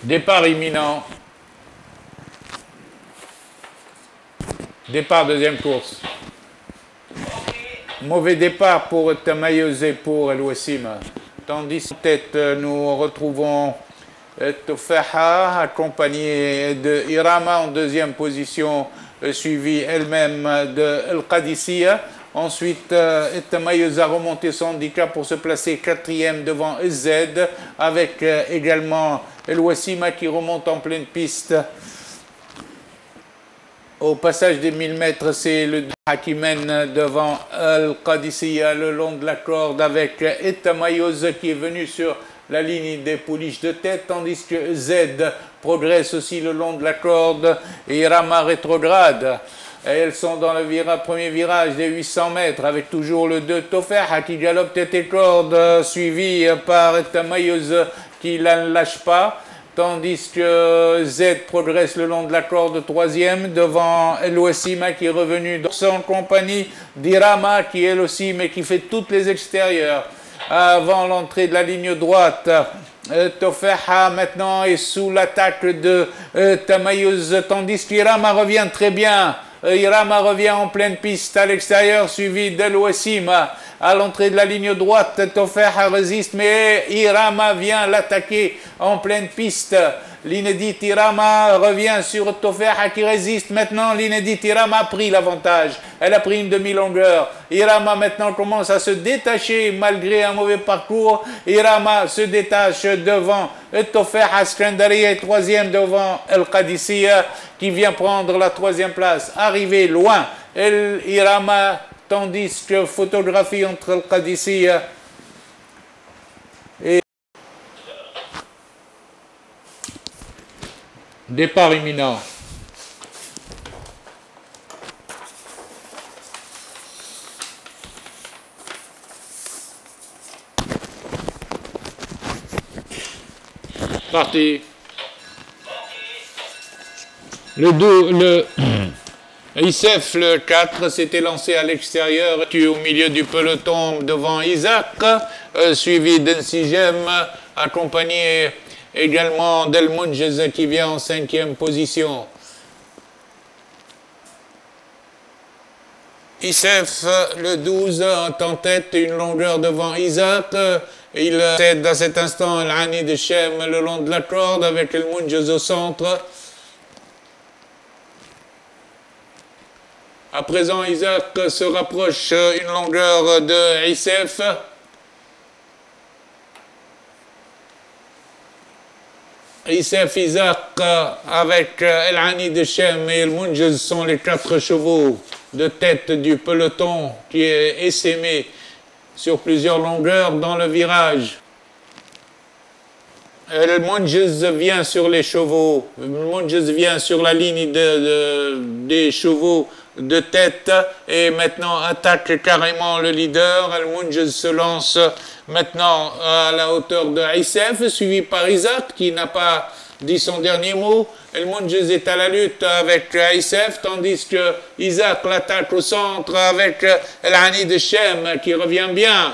Départ imminent. Départ deuxième course. Mauvais départ pour Tamayeuse et pour El Wassim. Tandis qu'en tête, nous retrouvons Tofaha, accompagné de Irama en deuxième position, suivi elle-même de El Qadisiyya. Ensuite, Tamayeuse a remonté son handicap pour se placer quatrième devant Z, avec également El Wassim qui remonte en pleine piste. Au passage des 1000 mètres, c'est le qui mène devant El Qadisiyya le long de la corde avec Tamayeuse qui est venu sur la ligne des pouliches de tête, tandis que Z progresse aussi le long de la corde et Irama rétrograde. Et elles sont dans le premier virage des 800 mètres avec toujours le 2 Tofaha qui galope tête et corde, suivi par Tamayeuse qui ne lâche pas. Tandis que Z progresse le long de la corde troisième devant El Wassim qui est revenu dans son compagnie d'Irama qui elle aussi mais qui fait toutes les extérieures. Avant l'entrée de la ligne droite, Tofaha maintenant est sous l'attaque de Tamayeuse tandis qu'Irama revient très bien. Irama revient en pleine piste à l'extérieur suivi d'El Wassim. À l'entrée de la ligne droite, Tofaha résiste, mais Irama vient l'attaquer en pleine piste. L'inédite Irama revient sur Tofaha qui résiste. Maintenant, l'inédite Irama a pris l'avantage. Elle a pris une demi-longueur. Irama maintenant commence à se détacher malgré un mauvais parcours. Irama se détache devant Tofaha. Skandari est troisième devant El Qadisiyya qui vient prendre la troisième place. Arrivé loin, Irama, tandis que photographie entre El Qadisiyya et départ imminent. Parti. Le ISEF, le 4, s'était lancé à l'extérieur, au milieu du peloton devant Isaac, suivi d'Ensijam, accompagné également d'El Munjez qui vient en cinquième position. ISEF, le 12, en tête, une longueur devant Isaac. Il cède à cet instant l'Ani de Shem le long de la corde avec El Munjez au centre. À présent, Isaac se rapproche une longueur de ISEF. ISEF, Isaac avec El Ani de Shem et El Munjez sont les 4 chevaux de tête du peloton qui est essaimé sur plusieurs longueurs dans le virage. El Munjez vient sur les chevaux, El Munjez vient sur la ligne des chevaux de tête et maintenant attaque carrément le leader. El Munjez se lance maintenant à la hauteur de ISEF, suivi par Isaac qui n'a pas dit son dernier mot. El Munjez est à la lutte avec ISEF, tandis que Isaac l'attaque au centre avec El Ani de Shem qui revient bien.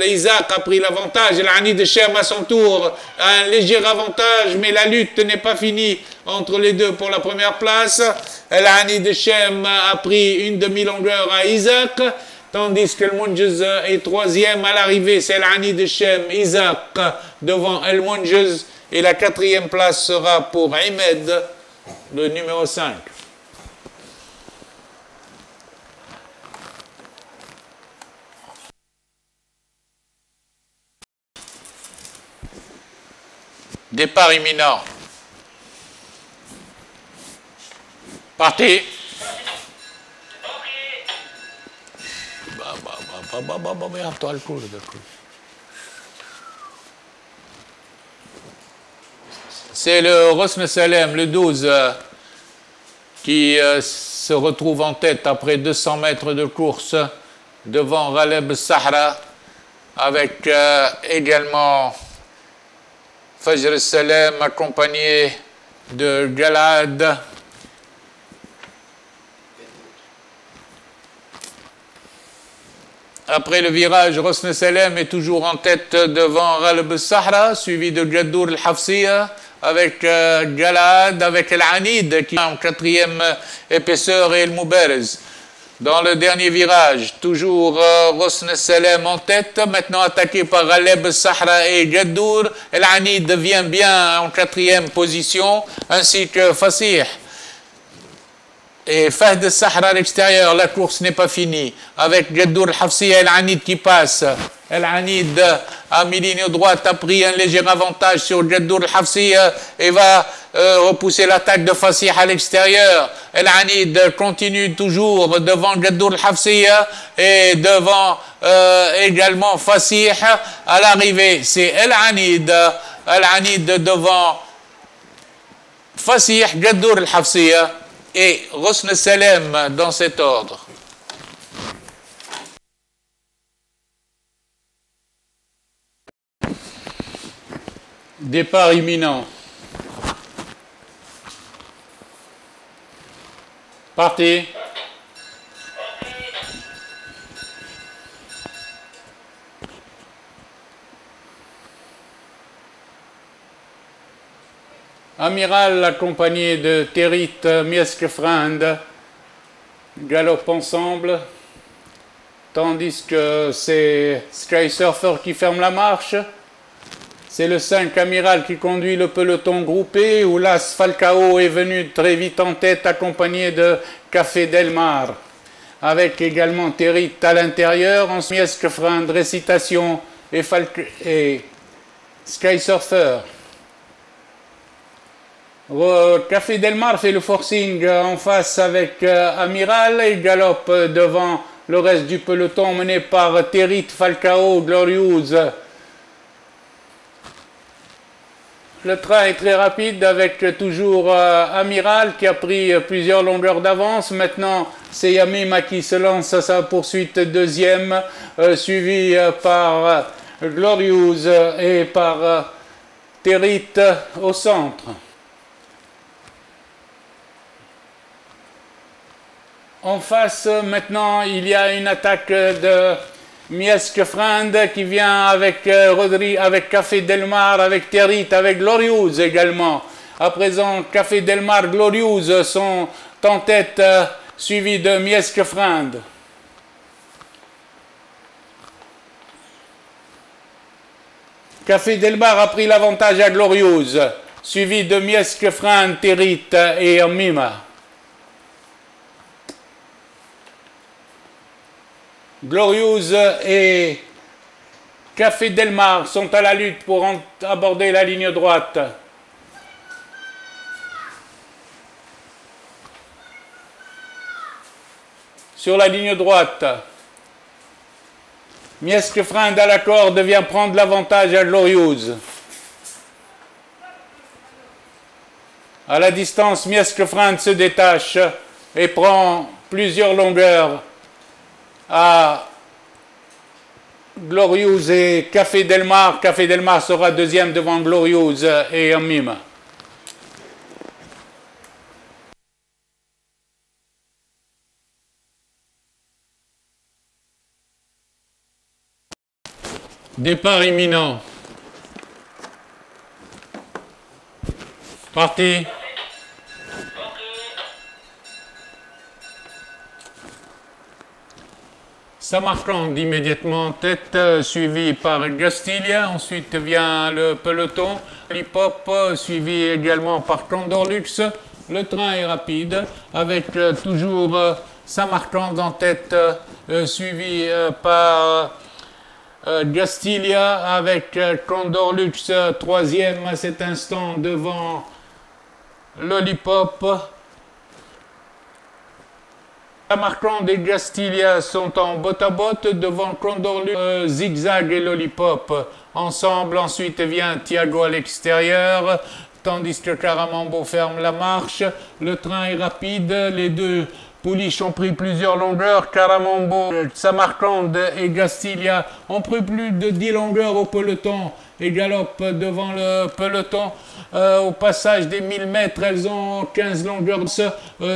Isaac a pris l'avantage, El Ani de Shem à son tour a un léger avantage, mais la lutte n'est pas finie entre les deux pour la première place. El Ani de Shem a pris une demi-longueur à Isaac, tandis que El Munjez est troisième à l'arrivée. C'est El Ani de Shem, Isaac devant El Munjez, et la quatrième place sera pour Ahmed, le numéro 5. Départ imminent. Parti. C'est le Rosn Salem, le 12, qui se retrouve en tête après 200 mètres de course devant Ghaleb Sahra, avec également Fajr Salem accompagné de Galad. Après le virage, Rosn Salem est toujours en tête devant Ghalb al-Sahra, suivi de Jaddour al-Hafsiya, avec Jalad, avec Al-Anid qui est en quatrième épaisseur et El-Moubarez. Dans le dernier virage, toujours Rosn Salem en tête, maintenant attaqué par Ghalb al-Sahra et Jaddour. Al-Anid devient bien en quatrième position, ainsi que Fasih. Et Fahd al-Sahra à l'extérieur, la course n'est pas finie. Avec Jaddour al-Hafsiya et Al-Anid qui passe. Al-Anid à mi-ligne droite a pris un léger avantage sur Jaddour al-Hafsiya et va repousser l'attaque de Fasih à l'extérieur. Al-Anid continue toujours devant Jaddour al-Hafsiya et devant également Fasih. À l'arrivée, c'est Al-Anid. Al-Anid devant Fasih, Jaddour al-Hafsiya et Rosn Salem dans cet ordre. Départ imminent. Partez. Amiral accompagné de Terit Mieskefrand galopent ensemble, tandis que c'est Sky Surfer qui ferme la marche. C'est le 5 Amiral qui conduit le peloton groupé, où l'As Falcao est venu très vite en tête accompagné de Café Del Mar, avec également Terit à l'intérieur, en Mieskefrand, Récitation et Sky Surfer. Café Del Mar fait le forcing en face avec Amiral et galope devant le reste du peloton mené par Terit, Falcao, Glorious. Le train est très rapide avec toujours Amiral qui a pris plusieurs longueurs d'avance. Maintenant, c'est Yamima qui se lance à sa poursuite deuxième, suivi par Glorious et par Terit au centre. En face, maintenant, il y a une attaque de Mieskefrand qui vient avec Rodri, avec Café Del Mar, avec Terit, avec Glorious également. À présent, Café Del Mar, Glorious sont en tête, suivis de Mieskefrand. Café Del Mar a pris l'avantage à Glorious, suivi de Mieskefrand, Terit et Mima. Glorious et Café Del Mar sont à la lutte pour aborder la ligne droite. Sur la ligne droite, Mieskefrand à la corde vient prendre l'avantage à Glorious. À la distance, Mieskefrand se détache et prend plusieurs longueurs à Glorious et Café Del Mar. Café Del Mar sera deuxième devant Glorious et Mima. Départ imminent. Parti. Samarkand immédiatement en tête, suivi par Gastilia. Ensuite vient le peloton, l'hip-hop, suivi également par Condorlux. Le train est rapide, avec toujours Samarkand en tête, suivi par Gastilia, avec Condorlux troisième à cet instant devant l'hip-hop. Samarkand et Gastilia sont en botte-à-botte devant Condorlux, Zigzag et Lollipop. Ensemble, ensuite vient Thiago à l'extérieur, tandis que Caramambo ferme la marche. Le train est rapide, les deux pouliches ont pris plusieurs longueurs. Caramambo, Samarkand et Gastilia ont pris plus de 10 longueurs au peloton et galopent devant le peloton. Au passage des 1000 mètres, elles ont 15 longueurs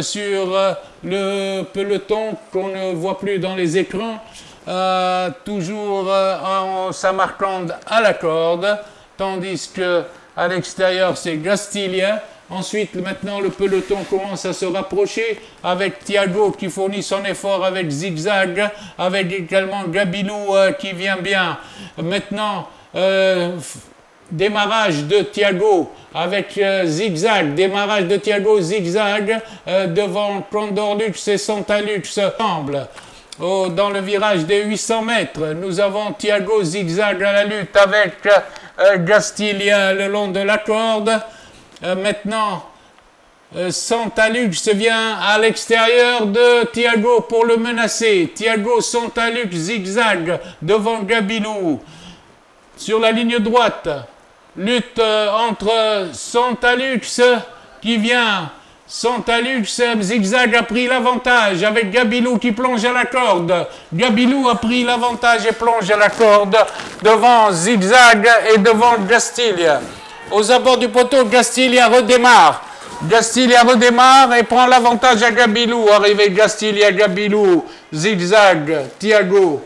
sur le peloton qu'on ne voit plus dans les écrans. toujours en Samarcande à la corde, tandis que à l'extérieur c'est Gastiglia. Ensuite, maintenant, le peloton commence à se rapprocher avec Thiago qui fournit son effort avec Zigzag, avec également Gabilou qui vient bien. Maintenant, démarrage de Thiago avec Zigzag, démarrage de Thiago Zigzag devant Condor Lux et Santa Lux ensemble. Dans le virage des 800 mètres, nous avons Thiago Zigzag à la lutte avec Gastiglia le long de la corde. Maintenant, Santa Lux vient à l'extérieur de Thiago pour le menacer. Thiago, Santa Lux, Zigzag devant Gabilou. Sur la ligne droite, lutte entre Santa Lux qui vient. Santa Lux, Zigzag a pris l'avantage avec Gabilou qui plonge à la corde. Gabilou a pris l'avantage et plonge à la corde devant Zigzag et devant Gastiglia. Aux abords du poteau, Gastiglia redémarre. Gastiglia redémarre et prend l'avantage à Gabilou. Arrivé Gastiglia, Gabilou, Zigzag, Thiago.